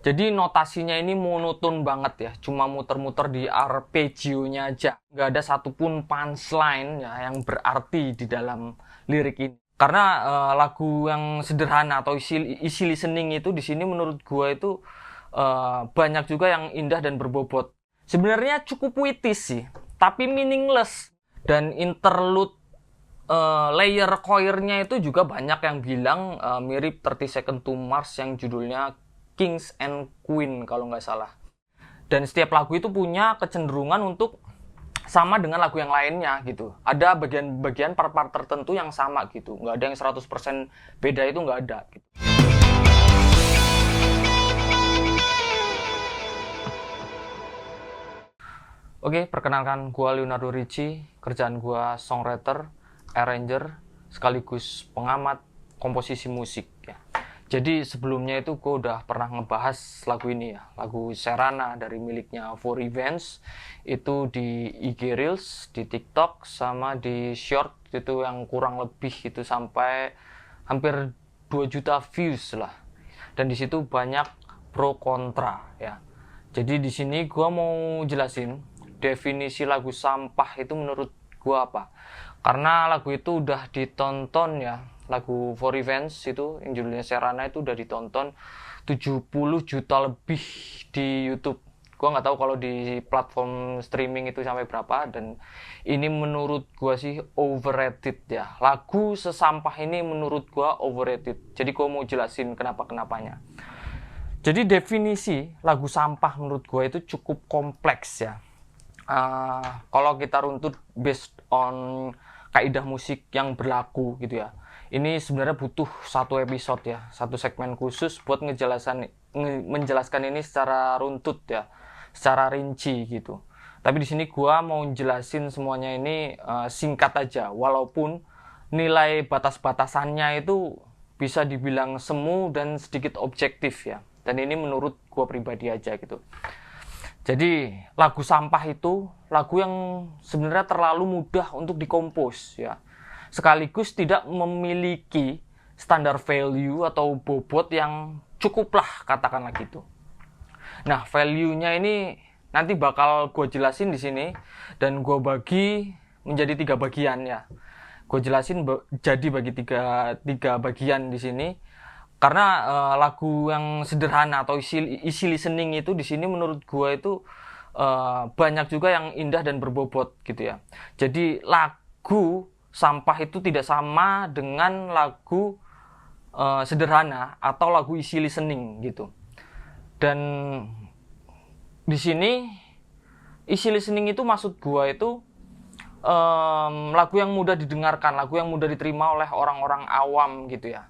Jadi notasinya ini monoton banget ya, cuma muter-muter di arpeggio-nya aja. Nggak ada satupun punchline ya yang berarti di dalam lirik ini. Karena lagu yang sederhana atau isi listening itu di sini menurut gua itu banyak juga yang indah dan berbobot. Sebenarnya cukup puitis sih, tapi meaningless. Dan interlude layer choir-nya itu juga banyak yang bilang mirip 30 Seconds to Mars yang judulnya Kings and Queen kalau nggak salah. Dan setiap lagu itu punya kecenderungan untuk sama dengan lagu yang lainnya gitu. Ada bagian-bagian part-part tertentu yang sama gitu. Nggak ada yang 100% beda, itu nggak ada gitu. Oke, perkenalkan gue Leonardo Ricci. Kerjaan gue songwriter, arranger, sekaligus pengamat komposisi musik ya. Jadi sebelumnya itu gue udah pernah ngebahas lagu ini ya, lagu Serana dari miliknya For Revenge, itu di IG Reels, di TikTok, sama di Short itu yang kurang lebih itu sampai hampir 2 juta views lah. Dan di situ banyak pro kontra ya. Jadi di sini gue mau jelasin definisi lagu sampah itu menurut gue apa. Karena lagu itu udah ditonton ya, lagu For Revenge itu yang judulnya Serana itu udah ditonton 70 juta lebih di YouTube. Gue nggak tahu kalau di platform streaming itu sampai berapa, dan ini menurut gue sih overrated ya. Lagu sesampah ini menurut gue overrated. Jadi gue mau jelasin kenapa-kenapanya. Jadi definisi lagu sampah menurut gue itu cukup kompleks ya. Kalau kita runtut based on kaidah musik yang berlaku gitu ya, ini sebenarnya butuh satu episode ya, satu segmen khusus buat menjelaskan ini secara runtut ya, secara rinci gitu. Tapi di sini gua mau jelasin semuanya ini singkat aja, walaupun nilai batas-batasannya itu bisa dibilang semu dan sedikit objektif ya. Dan ini menurut gua pribadi aja gitu. Jadi lagu sampah itu lagu yang sebenarnya terlalu mudah untuk dikompos ya. Sekaligus tidak memiliki standar value atau bobot yang cukup lah, katakanlah gitu. Nah, value-nya ini nanti bakal gue jelasin di sini, dan gue bagi menjadi 3 bagian ya. Gue jelasin jadi bagi tiga bagian di sini. Karena lagu yang sederhana atau isi listening itu di sini menurut gue itu banyak juga yang indah dan berbobot gitu ya. Jadi lagu sampah itu tidak sama dengan lagu sederhana atau lagu isi listening gitu. Dan di sini isi listening itu maksud gue itu lagu yang mudah didengarkan, lagu yang mudah diterima oleh orang-orang awam gitu ya.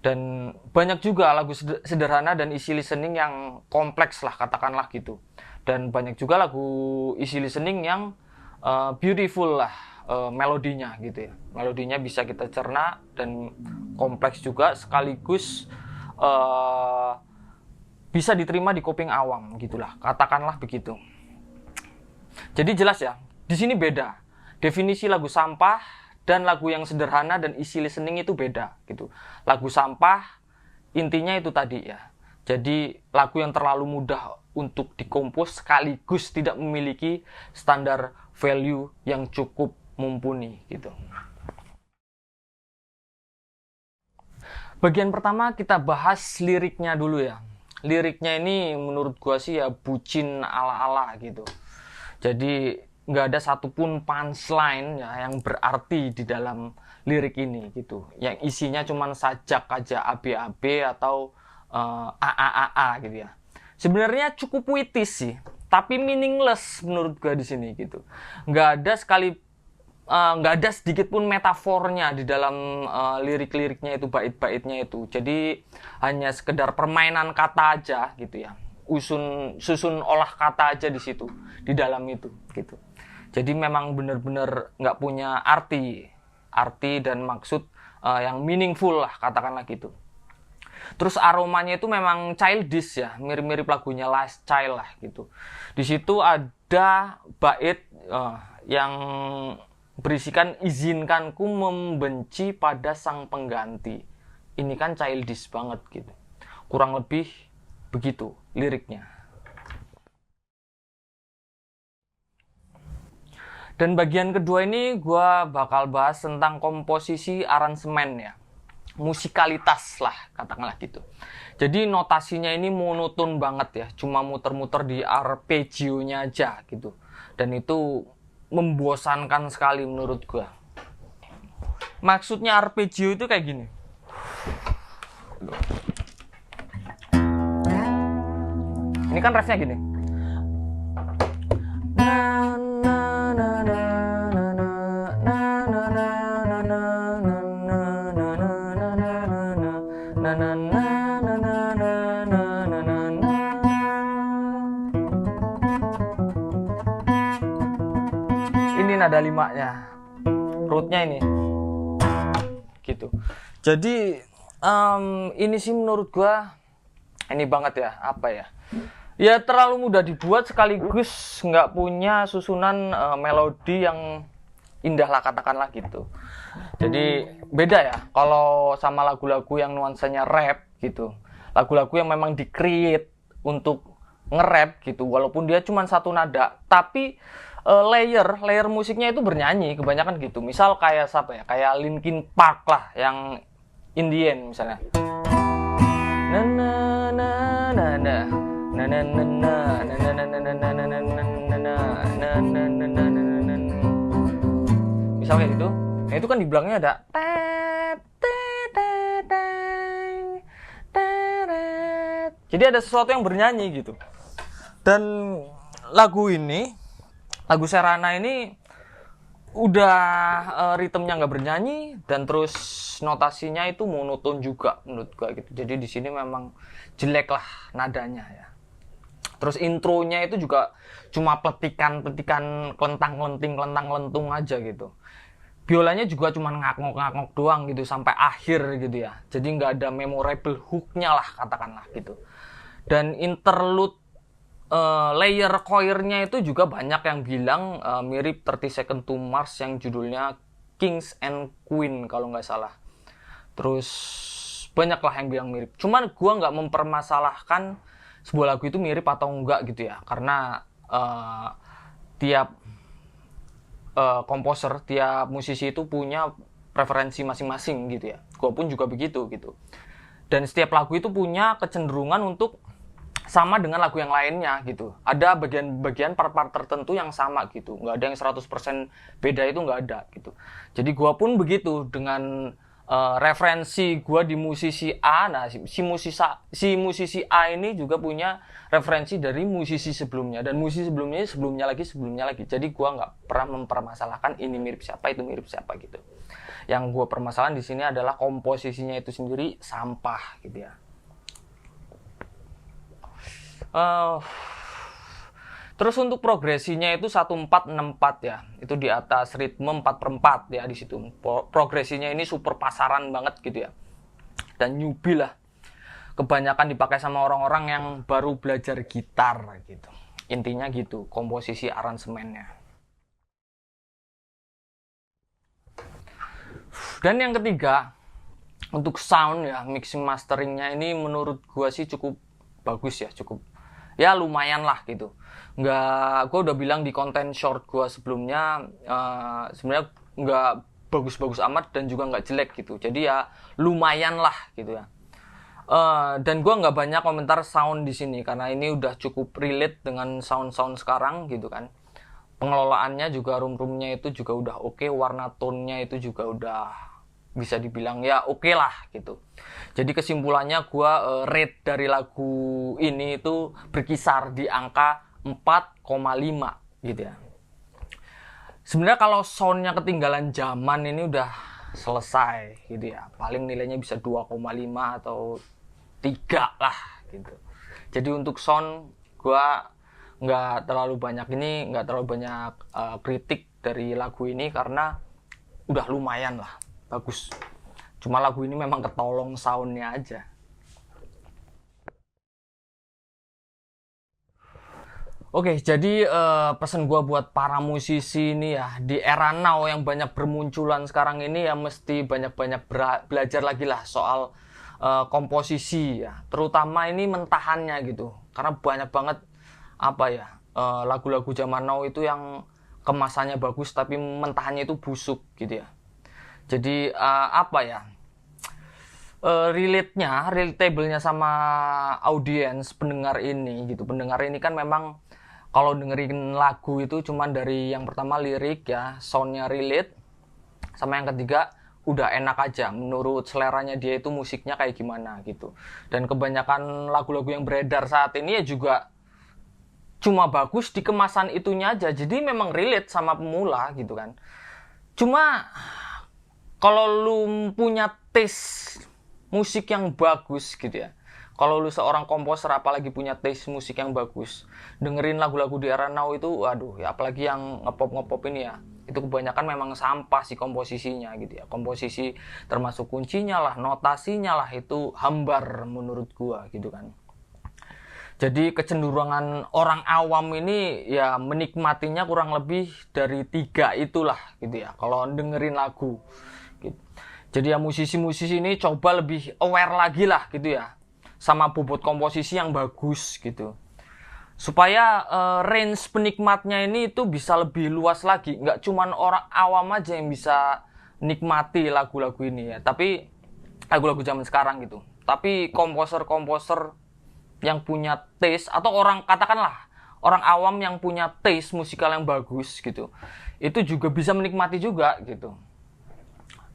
Dan banyak juga lagu sederhana dan isi listening yang kompleks lah, katakanlah gitu. Dan banyak juga lagu isi listening yang beautiful lah melodinya gitu ya. Melodinya bisa kita cerna dan kompleks juga, sekaligus bisa diterima di kuping awam gitulah, katakanlah begitu. Jadi jelas ya, di sini beda. Definisi lagu sampah dan lagu yang sederhana dan isi listening itu beda gitu. Lagu sampah intinya itu tadi ya. Jadi lagu yang terlalu mudah untuk dikompos sekaligus tidak memiliki standar value yang cukup mumpuni gitu. Bagian pertama kita bahas liriknya dulu ya. Liriknya ini menurut gua sih ya bucin ala-ala gitu. Jadi nggak ada satupun punchline ya yang berarti di dalam lirik ini gitu. Yang isinya cuman sajak aja, ABAB atau AAAA gitu ya. Sebenarnya cukup puitis sih, tapi meaningless menurut gue di sini gitu. Nggak ada sedikit pun metafornya di dalam lirik-liriknya itu, bait-baitnya itu. Jadi hanya sekedar permainan kata aja gitu ya. Susun olah kata aja di situ, di dalam itu gitu. Jadi memang benar-benar nggak punya arti dan maksud yang meaningful lah, katakanlah gitu. Terus aromanya itu memang childish ya, mirip-mirip lagunya Last Child lah gitu. Di situ ada bait yang berisikan izinkanku membenci pada sang pengganti. Ini kan childish banget gitu. Kurang lebih Begitu liriknya. Dan bagian kedua ini gue bakal bahas tentang komposisi aransemen ya. Musikalitas lah, katakanlah gitu. Jadi notasinya ini monoton banget ya. Cuma muter-muter di arpeggio-nya aja gitu. Dan itu membosankan sekali menurut gue. Maksudnya arpeggio itu kayak gini. Ini kan refnya gini. Ini nada limanya, rootnya ini, gitu. Jadi ini sih menurut gua ini banget ya, apa ya? Ya terlalu mudah dibuat sekaligus nggak punya susunan melodi yang indah lah, katakanlah gitu. Jadi beda ya kalau sama lagu-lagu yang nuansanya rap gitu. Lagu-lagu yang memang di-create untuk nge-rap gitu, walaupun dia cuma satu nada, tapi layer musiknya itu bernyanyi kebanyakan gitu. Misal kayak siapa ya? Kayak Linkin Park lah yang Indian misalnya. Na na na na na na na na na na na na na. Misal kayak gitu. Nah itu kan di belakangnya ada jadi ada sesuatu yang bernyanyi gitu. Dan lagu ini, lagu Sherana ini udah ritmenya nggak bernyanyi dan terus notasinya itu monoton juga menurut gua gitu. Jadi di sini memang jelek lah nadanya ya. Terus intronya itu juga cuma petikan-petikan kelentang-lentung aja gitu. Biolanya juga cuma ngakngok-ngakngok doang gitu sampai akhir gitu ya. Jadi nggak ada memorable hook-nya lah, katakanlah gitu. Dan interlude layer choir-nya itu juga banyak yang bilang mirip 30 Seconds to Mars yang judulnya Kings and Queen kalau nggak salah. Terus banyak lah yang bilang mirip. Cuman gua nggak mempermasalahkan sebuah lagu itu mirip atau enggak gitu ya. Karena tiap komposer, tiap musisi itu punya preferensi masing-masing gitu ya. Gua pun juga begitu gitu. Dan setiap lagu itu punya kecenderungan untuk sama dengan lagu yang lainnya gitu. Ada bagian-bagian part-part tertentu yang sama gitu. Nggak ada yang 100% beda, itu nggak ada gitu. Jadi gua pun begitu dengan referensi gua di musisi A. Nah, si musisi A ini juga punya referensi dari musisi sebelumnya, dan musisi sebelumnya lagi. Jadi gua nggak pernah mempermasalahkan ini mirip siapa, itu mirip siapa gitu. Yang gua permasalahan di sini adalah komposisinya itu sendiri sampah gitu ya. Terus untuk progresinya itu 1464 ya. Itu di atas ritme 4/4 ya di situ. Progresinya ini super pasaran banget gitu ya. Dan newbie lah. Kebanyakan dipakai sama orang-orang yang baru belajar gitar gitu. Intinya gitu, komposisi aransemennya. Dan yang ketiga, untuk sound ya, mixing masteringnya ini menurut gua sih cukup bagus ya, cukup ya lumayan lah gitu. Nggak, gue udah bilang di konten short gue sebelumnya, sebenarnya nggak bagus-bagus amat dan juga nggak jelek gitu. Jadi ya lumayan lah gitu ya. Dan gue nggak banyak komentar sound di sini karena ini udah cukup relate dengan sound-sound sekarang gitu kan. Pengelolaannya juga, room-roomnya itu juga udah oke, warna tone-nya itu juga udah bisa dibilang ya oke lah gitu. Jadi kesimpulannya gue rate dari lagu ini itu berkisar di angka 4,5 gitu ya. Sebenarnya kalau soundnya ketinggalan zaman ini udah selesai gitu ya. Paling nilainya bisa 2,5 atau 3 lah gitu. Jadi untuk sound gue nggak terlalu banyak kritik dari lagu ini karena udah lumayan lah. Bagus. Cuma lagu ini memang ketolong soundnya aja. Oke, jadi pesan gue buat para musisi ini ya, di era now yang banyak bermunculan sekarang ini ya mesti banyak-banyak belajar lagi lah soal komposisi ya, terutama ini mentahannya gitu, karena banyak banget apa ya, lagu-lagu zaman now itu yang kemasannya bagus tapi mentahannya itu busuk gitu ya. Jadi apa ya, relatable-nya sama audiens pendengar ini gitu. Pendengar ini kan memang kalau dengerin lagu itu cuman dari yang pertama lirik ya, soundnya relate, sama yang ketiga udah enak aja menurut seleranya dia itu musiknya kayak gimana gitu. Dan kebanyakan lagu-lagu yang beredar saat ini ya juga cuma bagus di kemasan itunya aja, jadi memang relate sama pemula gitu kan. Cuma kalau lu punya taste musik yang bagus gitu ya, kalau lu seorang komposer apalagi punya taste musik yang bagus, dengerin lagu-lagu di era now itu waduh ya, apalagi yang ngepop ini ya, itu kebanyakan memang sampah sih komposisinya gitu ya. Komposisi termasuk kuncinya lah, notasinya lah, itu hambar menurut gua gitu kan. Jadi kecenderungan orang awam ini ya menikmatinya kurang lebih dari 3 itulah gitu ya, kalau dengerin lagu gitu. Jadi ya musisi-musisi ini coba lebih aware lagi lah gitu ya, sama bobot komposisi yang bagus gitu, supaya range penikmatnya ini itu bisa lebih luas lagi. Nggak cuman orang awam aja yang bisa nikmati lagu-lagu ini ya, tapi lagu-lagu zaman sekarang gitu. Tapi komposer-komposer yang punya taste, atau orang katakanlah orang awam yang punya taste musikal yang bagus gitu, itu juga bisa menikmati juga gitu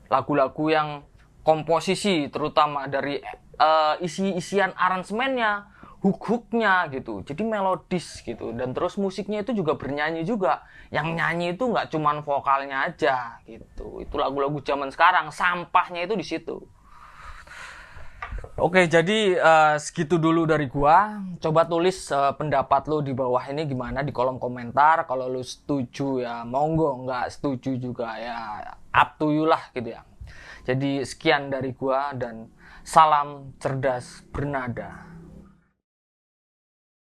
lagu-lagu yang komposisi, terutama dari isi-isian aransemennya, hook-hooknya gitu, jadi melodis gitu. Dan terus musiknya itu juga bernyanyi juga, yang nyanyi itu nggak cuman vokalnya aja gitu. Itu lagu-lagu zaman sekarang sampahnya itu di situ. Oke, jadi segitu dulu dari gua. Coba tulis pendapat lu di bawah ini gimana di kolom komentar. Kalau lu setuju ya monggo, nggak setuju juga ya up to you lah gitu ya. Jadi sekian dari gua dan salam cerdas bernada.